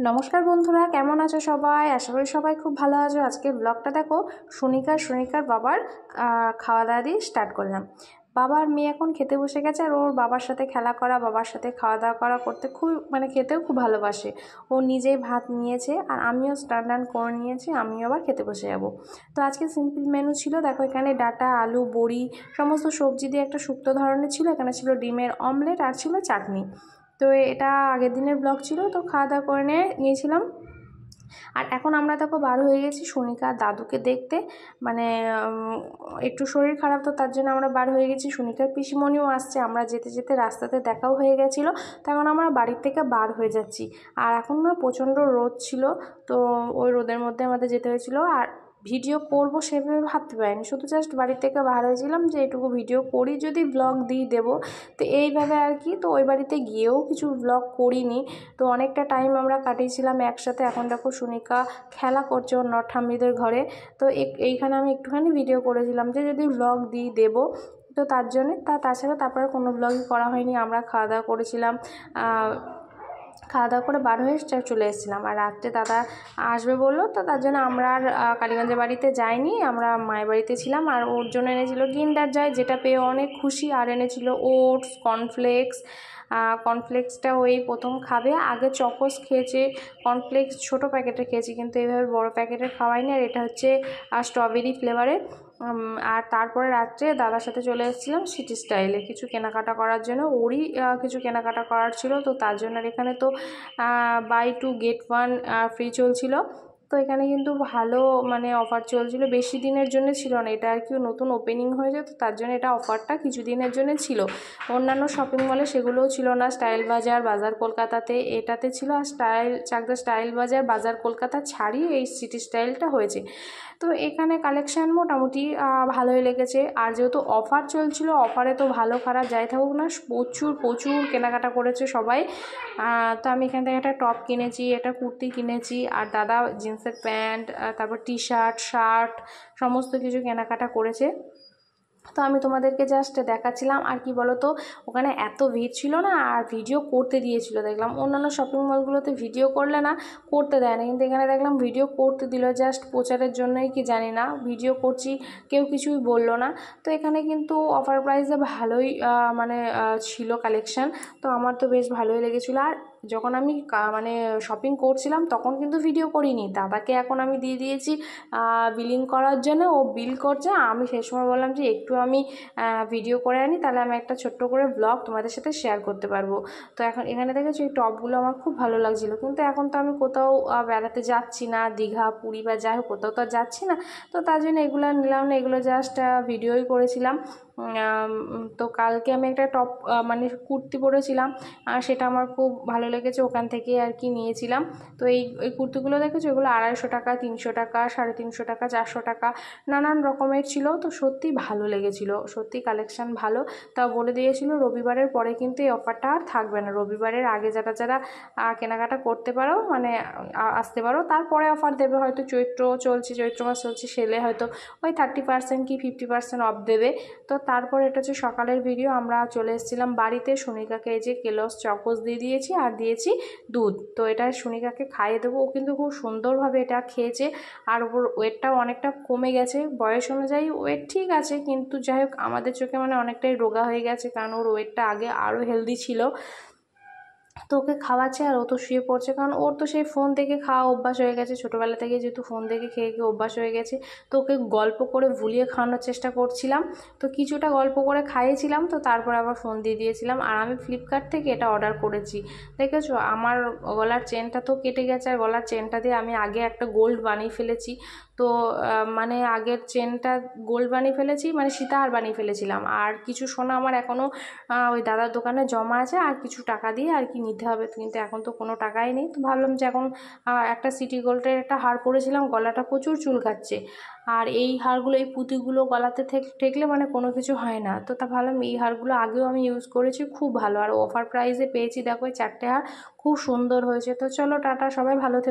নমস্কার বন্ধুরা, কেমন আছো সবাই? আশা করি সবাই খুব ভালো আছো। আজকের ব্লগটা দেখো সুনিকার বাবার খাওয়া দাওয়া দিয়ে স্টার্ট করলাম। বাবার মেয়ে এখন খেতে বসে গেছে, আর ওর বাবার সাথে খেলা করা, বাবার সাথে খাওয়া দাওয়া করা করতে খুব খেতেও খুব ভালোবাসে। ও নিজেই ভাত নিয়েছে আর আমিও স্টান করে নিয়েছি, আমিও আবার খেতে বসে যাব। তো আজকে সিম্পল মেনু ছিল, দেখো এখানে ডাঁটা, আলু, বড়ি সমস্ত সবজি দিয়ে একটা শুক্তো ধরনের ছিল। এখানে ছিল ডিমের অমলেট আর ছিল চাটনি। তো এটা আগের দিনের ব্লগ ছিল, তো খাওয়া দাওয়া করে নিয়েছিলাম। আর এখন আমরা দেখো বার হয়ে গেছি সোনিকা দাদুকে দেখতে, একটু শরীর খারাপ, তো তার জন্য আমরা বার হয়ে গেছি। সোনিকার পিসিমণিও আসছে, আমরা যেতে যেতে রাস্তাতে দেখাও হয়ে গেছিলো, তখন আমরা বাড়ির থেকে বার হয়ে যাচ্ছি। আর এখন না প্রচণ্ড রোদ ছিল, তো ওই রোদের মধ্যে আমাদের যেতে হয়েছিল। আর ভিডিও করব সেভাবে ভাবতে পারিনি, শুধু জাস্ট বাড়ি থেকে বার হয়েছিলাম যে এটুকু ভিডিও করি, যদি ব্লগ দিয়ে দেবো, তো এইভাবে আর কি। তো ওই বাড়িতে গিয়েও কিছু ব্লগ করিনি, তো অনেকটা টাইম আমরা কাটিয়েছিলাম একসাথে। এখন দেখো সুনিকা খেলা করছে ওর নঠাম্মিদের ঘরে, তো এইখানে আমি একটুখানি ভিডিও করেছিলাম যে যদি ব্লগ দিয়ে দেবো, তো তার জন্যে। তাছাড়া তারপরে কোনো ব্লগই করা হয়নি। আমরা খাওয়া দাওয়া করেছিলাম, খাওয়া দাওয়া করে বার হয়ে চলে এসেছিলাম। আর রাত্রে দাদা আসবে বললো, তো তার জন্য আমরা আর কালীগঞ্জের বাড়িতে যাইনি, আমরা মায়ের বাড়িতে ছিলাম। আর ওর জন্য এনেছিল কিন্ডার জয়, যেটা পেয়ে অনেক খুশি। আর এনেছিল ওটস, কর্নফ্লেক্সটা ওই প্রথম খাবে। আগে চকোস খেয়েছে, কর্নফ্লেক্স ছোটো প্যাকেটের খেয়েছি, কিন্তু এইভাবে বড় প্যাকেটের খাওয়াইনি। আর এটা হচ্ছে স্ট্রবেরি ফ্লেভারের। আর তারপরে রাত্রে দাদার সাথে চলে এসেছিলাম সিটি স্টাইলে কিছু কেনাকাটা করার জন্য। ওরই কিছু কেনাকাটা করার ছিল, তো তার জন্য। আর এখানে তো বাই 2 get 1 ফ্রি চলছিল, তো এখানে কিন্তু ভালো অফার চলছিল, বেশি দিনের জন্য ছিল না, এটা আর কি নতুন ওপেনিং হয়েছে, তো তার জন্য এটা অফারটা কিছু দিনের জন্য ছিল। অন্যান্য শপিং মলে সেগুলোও ছিল না, স্টাইল বাজার, বাজার কলকাতাতে এটাতে ছিল। আর চাকদা স্টাইল বাজার, বাজার কলকাতা ছাড়িয়ে এই সিটি স্টাইলটা হয়েছে। তো এখানে কালেকশান মোটামুটি ভালোই লেগেছে। আর যেহেতু অফার চলছিল, অফারে তো ভালো খারাপ যাই থাকুক না, প্রচুর কেনাকাটা করেছে সবাই। তো আমি এখান থেকে একটা টপ কিনেছি, একটা কুর্তি কিনেছি, আর দাদা জিন্সের প্যান্ট, তারপর টি শার্ট সমস্ত কিছু কেনাকাটা করেছে। তো আমি তোমাদেরকে জাস্ট দেখাচ্ছিলাম। আর কি বলো তো, ওখানে এত ভিড় ছিল না, আর ভিডিও করতে দিয়েছিল দেখলাম। অন্যান্য শপিং মলগুলোতে ভিডিও করলে না করতে দেয় না, কিন্তু এখানে দেখলাম ভিডিও করতে দিল, জাস্ট প্রচারের জন্যই কি জানি না, ভিডিও করছি কেউ কিছুই বললো না। তো এখানে কিন্তু অফার প্রাইসে ভালোই ছিল কালেকশান, তো আমার তো বেশ ভালোই লেগেছিলো। আর যখন আমি শপিং করছিলাম তখন কিন্তু ভিডিও করিনি, দাদাকে এখন আমি দিয়ে দিয়েছি বিলিং করার জন্য, ও বিল করছে। আমি সেই সময় বললাম যে একটু আমি ভিডিও করে আনি, তাহলে আমি একটা ছোট্ট করে ব্লগ তোমাদের সাথে শেয়ার করতে পারবো। তো এখন এখানে দেখেছি এই টপগুলো আমার খুব ভালো লাগছিলো, কিন্তু এখন তো আমি কোথাও বেড়াতে যাচ্ছি না, দীঘা, পুরী বা যাই হোক কোথাও তো যাচ্ছি না, তো তার জন্য এগুলো নিলাম না, এগুলো জাস্ট ভিডিওই করেছিলাম। তো কালকে আমি একটা টপ কুর্তি পরেছিলাম, সেটা আমার খুব ভালো লেগেছে, ওখান থেকে আর কি নিয়েছিলাম। তো এই কুর্তিগুলো দেখেছো, এগুলো 250 টাকা, 300 টাকা, 350 টাকা, 400 টাকা, নানান রকমের ছিল। তো সত্যি ভালো লেগেছিলো, সত্যি কালেকশান ভালো। তাও বলে দিয়েছিল রবিবারের পরে কিন্তু এই অফারটা আর থাকবে না, রবিবারের আগে যারা কেনাকাটা করতে পারো, আসতে পারো, তারপরে অফার দেবে। হয়তো চৈত্র মাস চলছে, সেলে হয়তো ওই 30% কি 50% অফ দেবে। তো তারপর এটা হচ্ছে সকালের ভিডিও। আমরা চলে এসেছিলাম বাড়িতে, সুনিকাকে এই যে কেলস চকোস দিয়ে দিয়েছি, আর দিয়েছি দুধ। তো এটা সুনিকাকে খাইয়ে দেবো, ও কিন্তু খুব সুন্দরভাবে এটা খেয়েছে। আর ওর ওয়েটটাও অনেকটা কমে গেছে, বয়স অনুযায়ী ওয়েট ঠিক আছে, কিন্তু যাই হোক আমাদের চোখে অনেকটাই রোগা হয়ে গেছে, কারণ ওর ওয়েটটা আগে আরও হেলদি ছিল। তো ওকে খাওয়াচ্ছে, আর ও তো শুয়ে পড়ছে, কারণ ওর তো সেই ফোন দেখে খাওয়া অভ্যাস হয়ে গেছে, ছোটোবেলা থেকে যেহেতু ফোন দেখে খেয়ে অভ্যাস হয়ে গেছে। তো ওকে গল্প করে ভুলিয়ে খাওয়ানোর চেষ্টা করছিলাম, তো কিছুটা গল্প করে খাইয়েছিলাম, তো তারপর আবার ফোন দিয়ে দিয়েছিলাম। আর আমি ফ্লিপকার্ট থেকে এটা অর্ডার করেছি, দেখেছো আমার গলার চেনটা তো কেটে গেছে, আর গলার চেনটা দিয়ে আমি আগে একটা গোল্ড বানিয়ে ফেলেছি। তো আগের চেনটা গোল্ড বানিয়ে ফেলেছি, সীতাহার বানিয়ে ফেলেছিলাম। আর কিছু সোনা আমার এখনও ওই দাদার দোকানে জমা আছে, আর কিছু টাকা দিয়ে আর কি নিতে হবে, কিন্তু এখন তো কোনো টাকাই নেই। তো ভাবলাম যে এখন একটা সিটি গোল্ডের একটা হার পরেছিলাম, গলাটা প্রচুর চুলকাচ্ছে। আর এই হারগুলো, এই পুঁতিগুলো গলাতে ঠেকলে কোনো কিছু হয় না, তো তা ভাবলাম এই হারগুলো আগেও আমি ইউজ করেছি, খুব ভালো। আর অফার প্রাইসে পেয়েছি, দেখো এই 4টে হার খুব সুন্দর হয়েছে। তো চলো টাটা, সবাই ভালো থেকো।